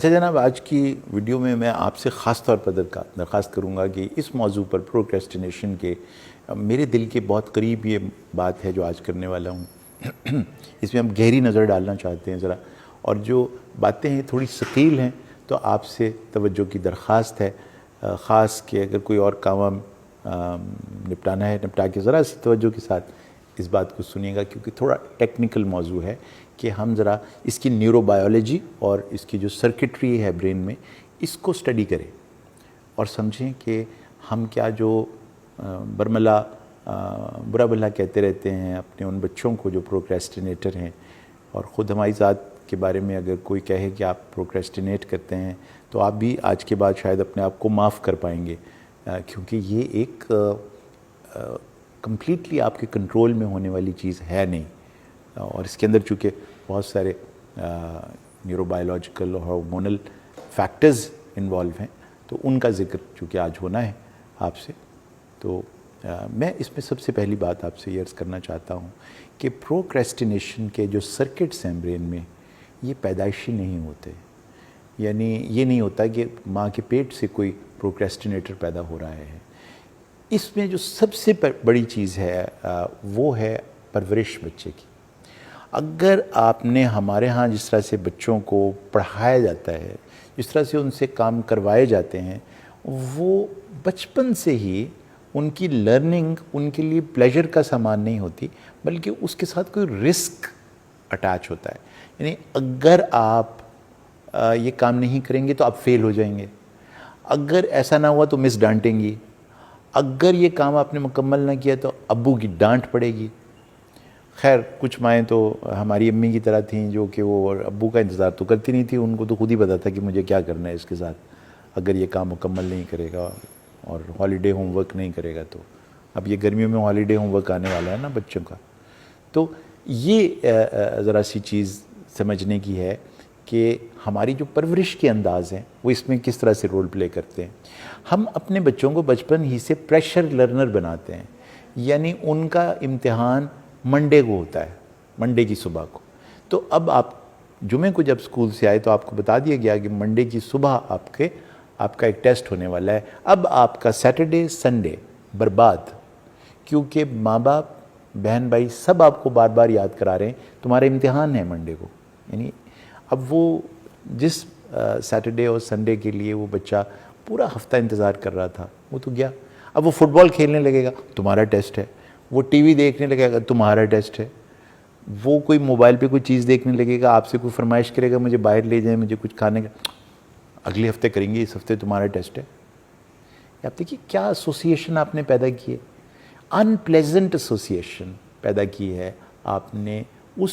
اچھا جناب، آج کی ویڈیو میں آپ سے خاص طور پر درخواست کروں گا کہ اس موضوع پر پروکریسٹینیشن کے میرے دل کے بہت قریب یہ بات ہے جو آج کرنے والا ہوں۔ اس میں ہم گہری نظر ڈالنا چاہتے ہیں ذرا، اور جو باتیں ہیں تھوڑی ثقیل ہیں، تو آپ سے توجہ کی درخواست ہے، خاص کہ اگر کوئی اور کام نپٹانا ہے نپٹا کے ذرا سی توجہ کے ساتھ اس بات کو سنیے گا، کیونکہ تھوڑا ٹیکنیکل موضوع ہے کہ ہم ذرا اس کی نیورو بایولوجی اور اس کی جو سرکٹری ہے برین میں، اس کو سٹڈی کریں اور سمجھیں کہ ہم کیا جو برملا برا بھلا کہتے رہتے ہیں اپنے ان بچوں کو جو پروکریسٹینیٹر ہیں، اور خود ہماری ذات کے بارے میں اگر کوئی کہے کہ آپ پروکریسٹینیٹ کرتے ہیں تو آپ بھی آج کے بعد شاید اپنے آپ کو معاف کر پائیں گے، کیونکہ یہ ایک کمپلیٹلی آپ کے کنٹرول میں ہونے والی چیز ہے نہیں، اور اس کے اندر چونکہ بہت سارے نیورو بایولوجیکل اور ہارمونل فیکٹرز انوالو ہیں، تو ان کا ذکر چونکہ آج ہونا ہے آپ سے، تو میں اس میں سب سے پہلی بات آپ سے یہ عرض کرنا چاہتا ہوں کہ پروکریسٹینیشن کے جو سرکٹس ہیں برین میں، یہ پیدائشی نہیں ہوتے، یعنی یہ نہیں ہوتا کہ ماں کے پیٹ سے کوئی پروکریسٹینیٹر پیدا ہو رہا ہے۔ اس میں جو سب سے بڑی چیز ہے وہ ہے پرورش بچے کی۔ اگر آپ نے ہمارے ہاں جس طرح سے بچوں کو پڑھایا جاتا ہے، جس طرح سے ان سے کام کروائے جاتے ہیں، وہ بچپن سے ہی ان کی لرننگ ان کے لیے پلیجر کا سامان نہیں ہوتی، بلکہ اس کے ساتھ کوئی رسک اٹیچ ہوتا ہے۔ یعنی اگر آپ یہ کام نہیں کریں گے تو آپ فیل ہو جائیں گے، اگر ایسا نہ ہوا تو مس ڈانٹیں گی، اگر یہ کام آپ نے مکمل نہ کیا تو ابو کی ڈانٹ پڑے گی۔ خیر کچھ مائیں تو ہماری امی کی طرح تھیں جو کہ وہ ابو کا انتظار تو کرتی نہیں تھی، ان کو تو خود ہی پتا تھا کہ مجھے کیا کرنا ہے اس کے ساتھ، اگر یہ کام مکمل نہیں کرے گا اور ہالیڈے ہوم ورک نہیں کرے گا تو۔ اب یہ گرمیوں میں ہالیڈے ہوم ورک آنے والا ہے نا بچوں کا، تو یہ ذرا سی چیز سمجھنے کی ہے کہ ہماری جو پرورش کے انداز ہیں وہ اس میں کس طرح سے رول پلے کرتے ہیں۔ ہم اپنے بچوں کو بچپن ہی سے پریشر لرنر بناتے ہیں، یعنی ان کا امتحان منڈے کو ہوتا ہے، منڈے کی صبح کو، تو اب آپ جمعے کو جب سکول سے آئے تو آپ کو بتا دیا گیا کہ منڈے کی صبح آپ کا ایک ٹیسٹ ہونے والا ہے۔ اب آپ کا سیٹرڈے سنڈے برباد، کیونکہ ماں باپ بہن بھائی سب آپ کو بار بار یاد کرا رہے ہیں تمہارا امتحان ہے منڈے کو۔ یعنی اب وہ جس سیٹرڈے اور سنڈے کے لیے وہ بچہ پورا ہفتہ انتظار کر رہا تھا وہ تو گیا۔ اب وہ فٹ بال کھیلنے لگے گا، تمہارا ٹیسٹ ہے، وہ ٹی وی دیکھنے لگے گا، تمہارا ٹیسٹ ہے، وہ کوئی موبائل پہ کوئی چیز دیکھنے لگے گا، آپ سے کوئی فرمائش کرے گا مجھے باہر لے جائیں، مجھے کچھ کھانے کا، اگلے ہفتے کریں گے، اس ہفتے تمہارا ٹیسٹ ہے۔ آپ دیکھیے کیا ایسوسیشن آپ نے پیدا کی ہے، ان پلیزنٹ ایسوسیشن پیدا کی ہے آپ نے اس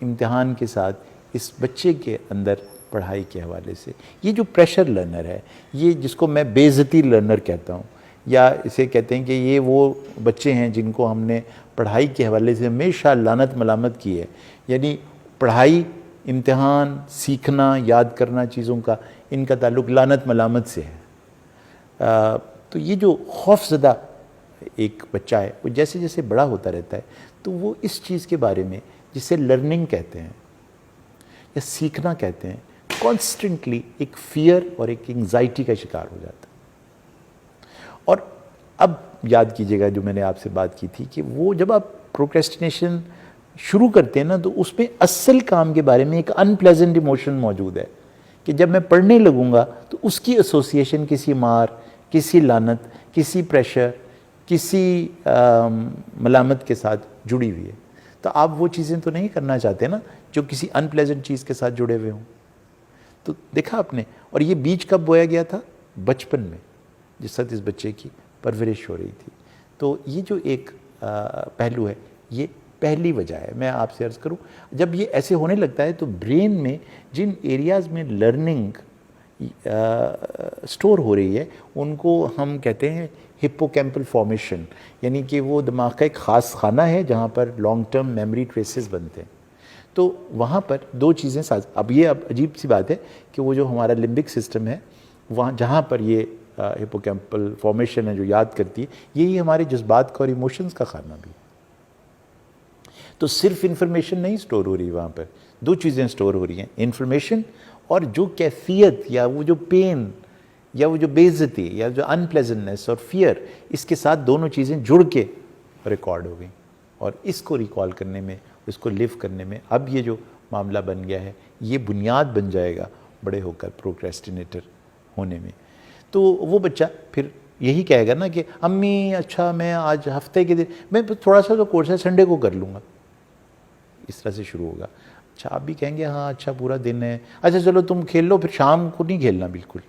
امتحان کے ساتھ اس بچے کے اندر پڑھائی کے حوالے سے۔ یہ جو پریشر لرنر ہے، یہ جس کو میں بے عزتی لرنر کہتا ہوں، یا اسے کہتے ہیں کہ یہ وہ بچے ہیں جن کو ہم نے پڑھائی کے حوالے سے ہمیشہ لعنت ملامت کی ہے، یعنی پڑھائی، امتحان، سیکھنا، یاد کرنا چیزوں کا، ان کا تعلق لعنت ملامت سے ہے۔ تو یہ جو خوف زدہ ایک بچہ ہے وہ جیسے جیسے بڑا ہوتا رہتا ہے تو وہ اس چیز کے بارے میں جسے لرننگ کہتے ہیں یا سیکھنا کہتے ہیں، کانسٹنٹلی ایک فیئر اور ایک انگزائٹی کا شکار ہو جاتا ہے۔ اور اب یاد کیجئے گا جو میں نے آپ سے بات کی تھی کہ وہ جب آپ پروکریسٹینیشن شروع کرتے ہیں نا تو اس میں اصل کام کے بارے میں ایک ان پلیزنٹ ایموشن موجود ہے کہ جب میں پڑھنے لگوں گا تو اس کی ایسوسیشن کسی مار، کسی لعنت، کسی پریشر، کسی ملامت کے ساتھ جڑی ہوئی ہے۔ تو آپ وہ چیزیں تو نہیں کرنا چاہتے نا جو کسی ان پلیزنٹ چیز کے ساتھ جڑے ہوئے ہوں۔ تو دیکھا آپ نے، اور یہ بیج کب بویا گیا تھا؟ بچپن میں، جس وقت اس بچے کی پرورش ہو رہی تھی۔ تو یہ جو ایک پہلو ہے، یہ پہلی وجہ ہے۔ میں آپ سے عرض کروں، جب یہ ایسے ہونے لگتا ہے تو برین میں جن ایریاز میں لرننگ سٹور ہو رہی ہے ان کو ہم کہتے ہیں ہپوکیمپل فارمیشن، یعنی کہ وہ دماغ کا ایک خاص خانہ ہے جہاں پر لانگ ٹرم میموری ٹریسز بنتے ہیں۔ تو وہاں پر دو چیزیں اب یہ عجیب سی بات ہے کہ وہ جو ہمارا لمبک سسٹم ہے، وہاں جہاں پر یہ ہپوکیمپل فارمیشن ہے جو یاد کرتی ہے، یہی ہمارے جذبات کا اور ایموشنز کا خانہ بھی ہے۔ تو صرف انفارمیشن نہیں سٹور ہو رہی وہاں پر، دو چیزیں سٹور ہو رہی ہیں، انفارمیشن اور جو کیفیت یا وہ جو پین یا وہ جو بے عزتی یا جو ان پلیزنٹنس اور فیئر، اس کے ساتھ دونوں چیزیں جڑ کے ریکارڈ ہو گئیں، اور اس کو ریکال کرنے میں، اس کو لیو کرنے میں اب یہ جو معاملہ بن گیا ہے، یہ بنیاد بن جائے گا بڑے ہو کر پروکریسٹینیٹر ہونے میں۔ تو وہ بچہ پھر یہی کہے گا نا کہ امی اچھا میں آج ہفتے کے دن میں تھوڑا سا جو کورس ہے سنڈے کو کر لوں گا، اس طرح سے شروع ہوگا۔ اچھا آپ بھی کہیں گے ہاں اچھا پورا دن ہے، اچھا چلو تم کھیل لو، پھر شام کو نہیں کھیلنا، بالکل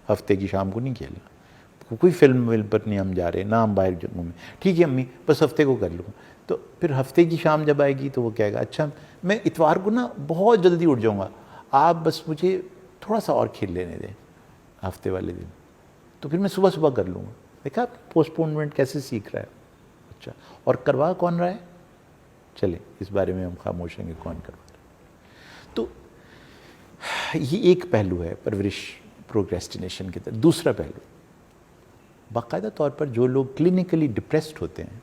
ہفتے کی شام کو نہیں کھیلنا، کوئی فلم پر نہیں ہم جا رہے، نہ ہم باہر جگہوں میں، ٹھیک ہے امی بس ہفتے کو کر لوں۔ تو پھر ہفتے کی شام جب آئے گی تو وہ کہے گا اچھا میں اتوار کو نا بہت جلدی اٹھ جاؤں گا، آپ بس مجھے تھوڑا سا اور کھیل لینے دیں ہفتے والے دن، تو پھر میں صبح صبح کر لوں گا۔ دیکھا پوسٹ پونمنٹ کیسے سیکھ رہا ہے۔ اچھا اور کروا کون رہا ہے؟ چلیں اس بارے میں ہم خاموش ہیں کہ کون کروا رہا ہے۔ تو یہ ایک پہلو ہے پرورش پروکریسٹینیشن کے طرف۔ دوسرا پہلو، باقاعدہ طور پر جو لوگ کلینکلی ڈپریسڈ ہوتے ہیں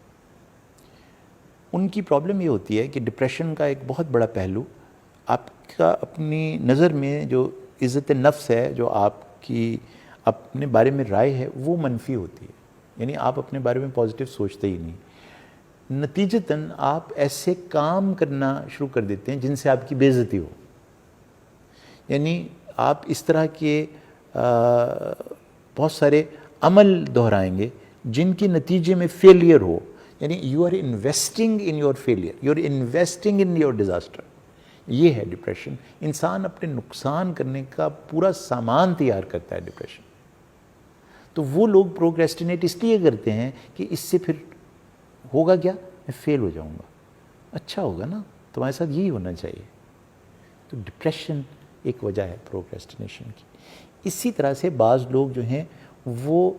ان کی پرابلم یہ ہوتی ہے کہ ڈپریشن کا ایک بہت بڑا پہلو آپ کا اپنی نظر میں جو عزت نفس ہے، جو آپ کی اپنے بارے میں رائے ہے، وہ منفی ہوتی ہے، یعنی آپ اپنے بارے میں پازیٹیو سوچتے ہی نہیں، نتیجتاً آپ ایسے کام کرنا شروع کر دیتے ہیں جن سے آپ کی بے عزتی ہو، یعنی آپ اس طرح کے بہت سارے عمل دہرائیں گے جن کے نتیجے میں فیلئر ہو، یعنی you are investing in your failure, you are investing in your disaster. یہ ہے ڈپریشن، انسان اپنے نقصان کرنے کا پورا سامان تیار کرتا ہے ڈپریشن۔ تو وہ لوگ پروکریسٹینیٹ اس لیے کرتے ہیں کہ اس سے پھر ہوگا کیا، میں فیل ہو جاؤں گا۔ اچھا ہوگا نا، تمہارے ساتھ یہی ہونا چاہیے۔ تو ڈپریشن ایک وجہ ہے پروکریسٹینیشن کی۔ اسی طرح سے بعض لوگ جو ہیں وہ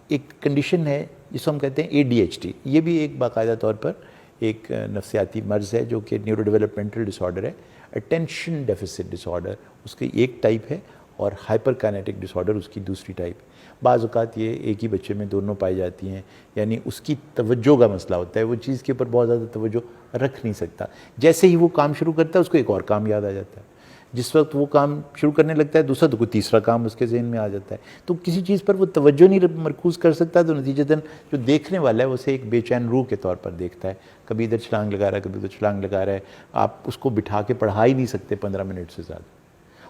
ایک کنڈیشن ہے جس کو ہم کہتے ہیں ADHD، یہ بھی ایک باقاعدہ طور پر ایک نفسیاتی مرض ہے جو کہ نیورو ڈیولپمنٹل ڈس آرڈر ہے، اٹینشن ڈیفیسٹ ڈس آرڈر اس کی ایک ٹائپ ہے، اور ہائپر کائنیٹک ڈس آرڈر اس کی دوسری ٹائپ۔ بعض اوقات یہ ایک ہی بچے میں دونوں پائی جاتی ہیں، یعنی اس کی توجہ کا مسئلہ ہوتا ہے، وہ چیز کے اوپر بہت زیادہ توجہ رکھ نہیں سکتا، جیسے ہی وہ کام شروع کرتا ہے اس کو ایک اور کام یاد آ جاتا ہے، جس وقت وہ کام شروع کرنے لگتا ہے دوسرا تو کوئی تیسرا کام اس کے ذہن میں آ جاتا ہے، تو کسی چیز پر وہ توجہ نہیں مرکوز کر سکتا، تو نتیجتاً جو دیکھنے والا ہے اسے ایک بے چین روح کے طور پر دیکھتا ہے، کبھی ادھر چھلانگ لگا رہا ہے کبھی ادھر چھلانگ لگا رہا ہے، آپ اس کو بٹھا کے پڑھا ہی نہیں سکتے 15 منٹ سے زیادہ۔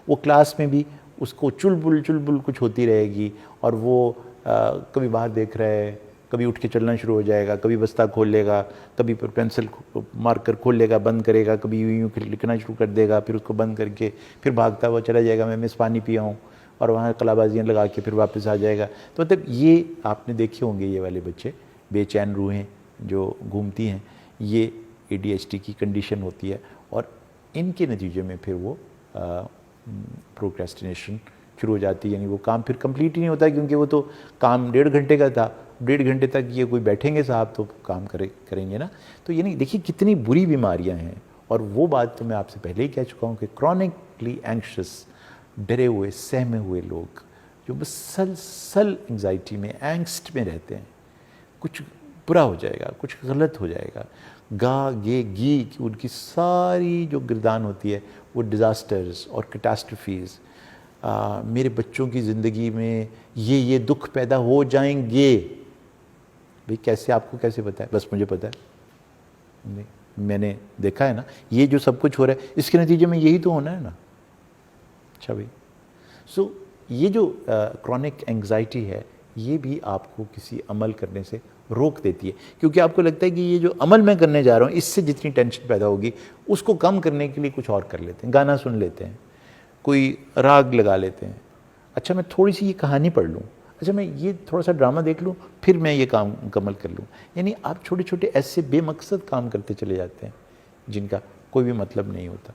وہ کلاس میں بھی اس کو چل بل کچھ ہوتی رہے گی، اور وہ کبھی باہر دیکھ رہا ہے، کبھی اٹھ کے چلنا شروع ہو جائے گا، کبھی بستہ کھول لے گا، کبھی پینسل مارکر کھول لے گا بند کرے گا، کبھی یوں لکھنا شروع کر دے گا، پھر اس کو بند کر کے پھر بھاگتا ہوا چلا جائے گا، میں مس پانی پیا ہوں، اور وہاں قلع بازیاں لگا کے پھر واپس آ جائے گا۔ تو مطلب یہ آپ نے دیکھے ہوں گے یہ والے بچے، بے چین روحیں جو گھومتی ہیں، یہ ADHD کی کنڈیشن ہوتی ہے، اور ان کے نتیجے میں پھر وہ پروکریسٹینیشن شروع ہو جاتی ہے، یعنی وہ کام پھر کمپلیٹ ہی نہیں ہوتا، کیونکہ وہ تو کام 1.5 گھنٹے کا تھا، 1.5 گھنٹے تک یہ کوئی بیٹھیں گے صاحب تو کام کریں گے نا۔ تو یعنی دیکھیے کتنی بری بیماریاں ہیں، اور وہ بات تو میں آپ سے پہلے ہی کہہ چکا ہوں کہ کرونکلی اینکشس، ڈرے ہوئے سہمے ہوئے لوگ جو مسلسل انگزائٹی میں، اینگسٹ میں رہتے ہیں، کچھ برا ہو جائے گا، کچھ غلط ہو جائے گا، گی کہ ان کی ساری جو گردان ہوتی ہے وہ ڈیزاسٹرز اور کیٹاسٹرفیز، میرے بچوں کی زندگی میں یہ دکھ پیدا ہو جائیں گے۔ بھئی کیسے، آپ کو کیسے پتہ ہے؟ بس مجھے پتہ ہے، میں نے دیکھا ہے نا، یہ جو سب کچھ ہو رہا ہے اس کے نتیجے میں یہی تو ہونا ہے نا۔ اچھا بھئی، سو یہ جو کرونک انگزائٹی ہے یہ بھی آپ کو کسی عمل کرنے سے روک دیتی ہے، کیونکہ آپ کو لگتا ہے کہ یہ جو عمل میں کرنے جا رہا ہوں اس سے جتنی ٹینشن پیدا ہوگی اس کو کم کرنے کے لیے کچھ اور کر لیتے ہیں، گانا سن لیتے ہیں، کوئی راگ لگا لیتے ہیں، اچھا میں تھوڑی سی یہ کہانی پڑھ لوں، اچھا میں یہ تھوڑا سا ڈرامہ دیکھ لوں، پھر میں یہ کام مکمل کر لوں۔ یعنی آپ چھوٹے چھوٹے ایسے بے مقصد کام کرتے چلے جاتے ہیں جن کا کوئی بھی مطلب نہیں ہوتا۔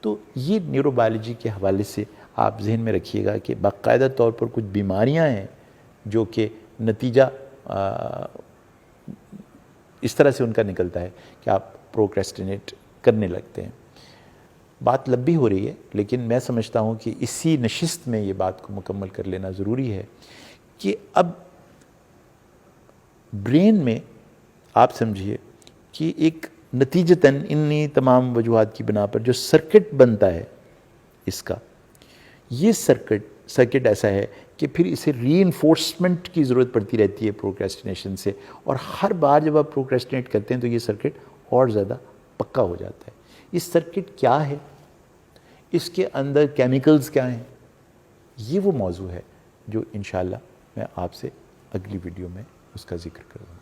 تو یہ نیورو بایولوجی کے حوالے سے آپ ذہن میں رکھیے گا کہ باقاعدہ طور پر کچھ بیماریاں ہیں جو کہ نتیجہ اس طرح سے ان کا نکلتا ہے کہ آپ پروکریسٹینیٹ کرنے لگتے ہیں۔ بات لمبی ہو رہی ہے، لیکن میں سمجھتا ہوں کہ اسی نشست میں یہ بات کو مکمل کر لینا ضروری ہے کہ اب برین میں آپ سمجھیے کہ ایک نتیجتاً انہی تمام وجوہات کی بنا پر جو سرکٹ بنتا ہے اس کا. یہ سرکٹ ایسا ہے کہ پھر اسے ری انفورسمنٹ کی ضرورت پڑتی رہتی ہے پروکریسٹینیشن سے, اور ہر بار جب آپ پروکریسٹینیٹ کرتے ہیں تو یہ سرکٹ اور زیادہ پکا ہو جاتا ہے. اس سرکٹ کیا ہے, اس کے اندر کیمیکلز کیا ہیں, یہ وہ موضوع ہے جو انشاءاللہ میں آپ سے اگلی ویڈیو میں اس کا ذکر کروں گا.